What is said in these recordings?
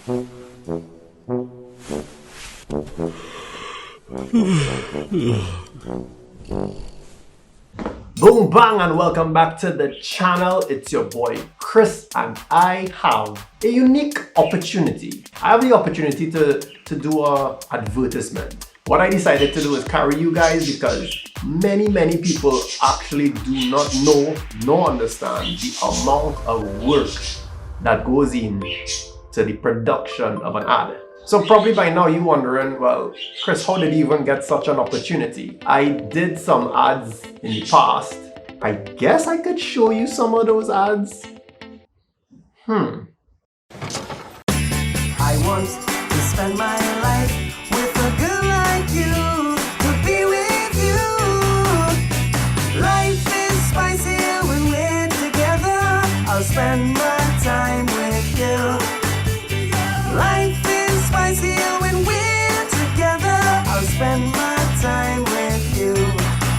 Boom bang and welcome back to the channel. It's your boy Chris and I have a unique opportunity. I have the opportunity to do a advertisement. What I decided to do is carry you guys because many people actually do not know nor understand the amount of work that goes in to the production of an ad. So probably by now you're wondering, well, Chris, how did you even get such an opportunity? I did some ads in the past. I guess I could show you some of those ads. I want to spend my life with a girl like you, to be with you. Life is spicier when we're together. I'll spend my time with you. Life is spicier when we're together. I'll spend my time with you.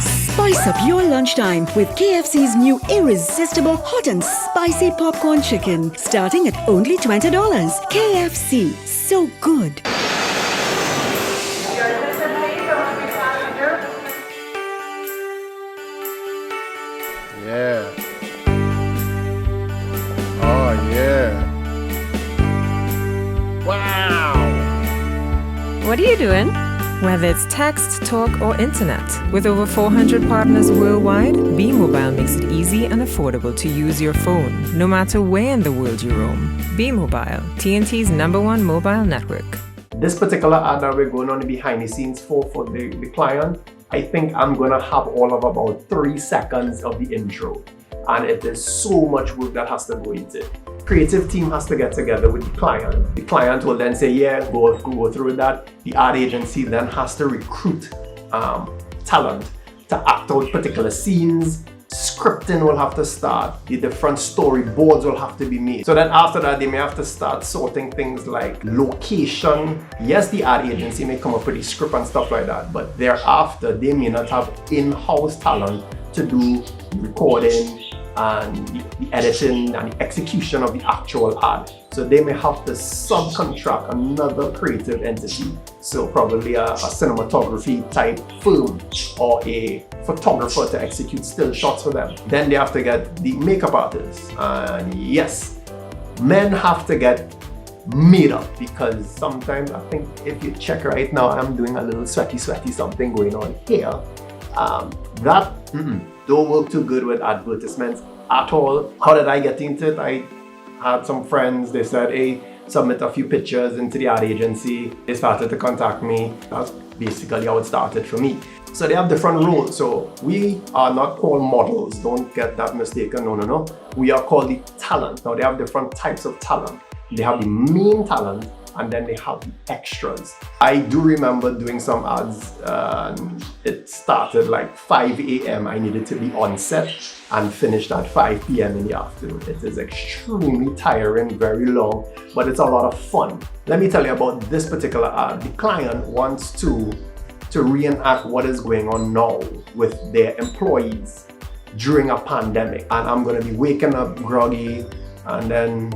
Spice up your lunchtime with KFC's new irresistible hot and spicy popcorn chicken, starting at only $20. KFC, so good. Yeah. Oh, yeah. Wow. What are you doing? Whether it's text, talk, or internet, with over 400 partners worldwide, B-Mobile makes it easy and affordable to use your phone, no matter where in the world you roam. B-Mobile, TNT's #1 mobile network. This particular ad that we're going on the behind the scenes for the client, I think I'm gonna have all of about 3 seconds of the intro. And it is so much work that has to go into it. Creative team has to get together with the client. The client will then say, yeah, go through that. The ad agency then has to recruit talent to act out particular scenes. Scripting will have to start. The different storyboards will have to be made. So then after that, they may have to start sorting things like location. Yes, the ad agency may come up with the script and stuff like that, but thereafter, they may not have in-house talent to do the recording and the editing and the execution of the actual ad. So they may have to subcontract another creative entity. So probably a cinematography type firm or a photographer to execute still shots for them. Then they have to get the makeup artist. And yes, men have to get made up because sometimes I think if you check right now, I'm doing a little sweaty something going on here. Don't work too good with advertisements at all. How did I get into it? I had some friends, they said, hey, submit a few pictures into the ad agency. They started to contact me. That's basically how it started for me. So they have different roles. So we are not called models. Don't get that mistaken. No. We are called the talent. Now they have different types of talent. They have the main talent and then they have the extras. I do remember doing some ads and it started like 5 a.m. I needed to be on set and finished at 5 p.m. in the afternoon. It is extremely tiring, very long, but it's a lot of fun. Let me tell you about this particular ad. The client wants to reenact what is going on now with their employees during a pandemic. And I'm gonna be waking up groggy and then,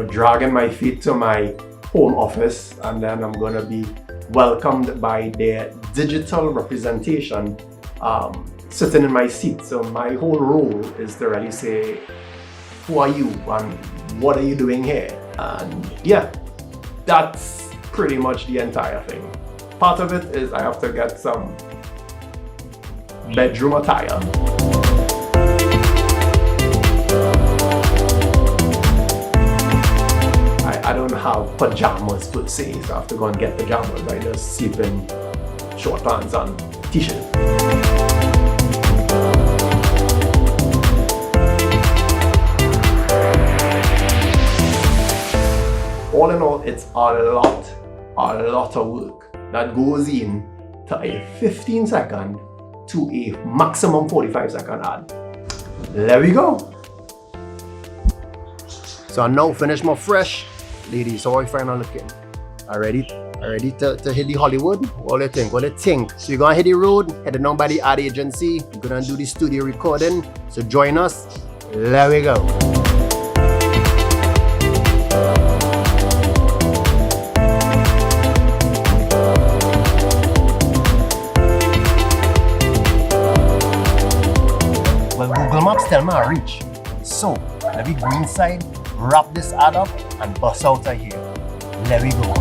dragging my feet to my home office, and then I'm gonna be welcomed by their digital representation sitting in my seat. So my whole role is to really say, who are you and what are you doing here? And yeah, that's pretty much the entire thing. Part of it is I have to get some bedroom attire. I don't have pajamas per se, so I have to go and get pajamas. I just sleep in short pants and t-shirt. All in all, it's a lot of work that goes in to a 15-second to a maximum 45-second ad. There we go. So I now finish my fresh. Ladies, how are you finally looking? Are ready to hit the Hollywood? What do you think? So you're gonna hit the road, heading down by the ad agency. You're gonna do the studio recording. So join us. There we go. But Google Maps tell me I reach. So, let me go inside, wrap this ad up, and bust out of here. Let me go.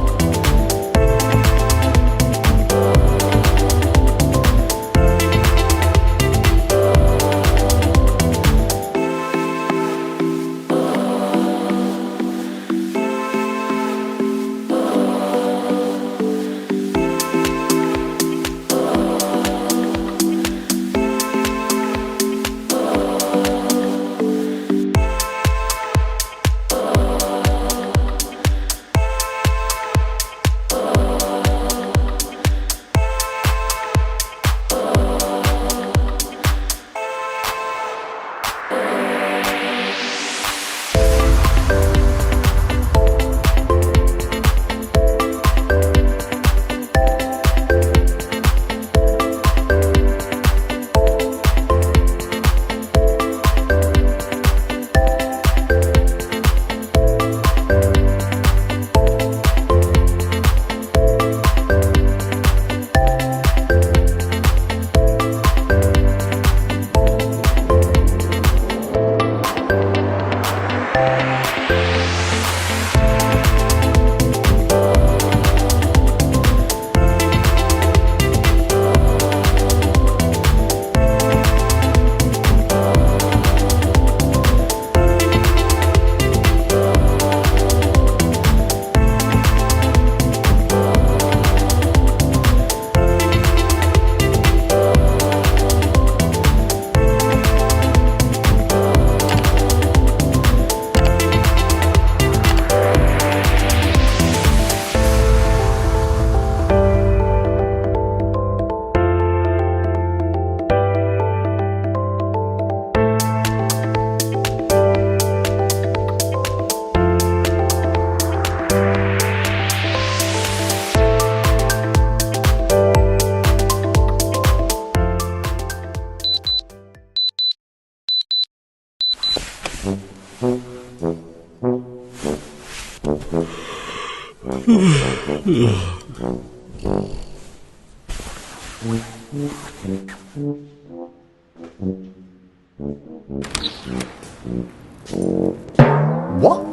What?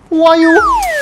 Who are you?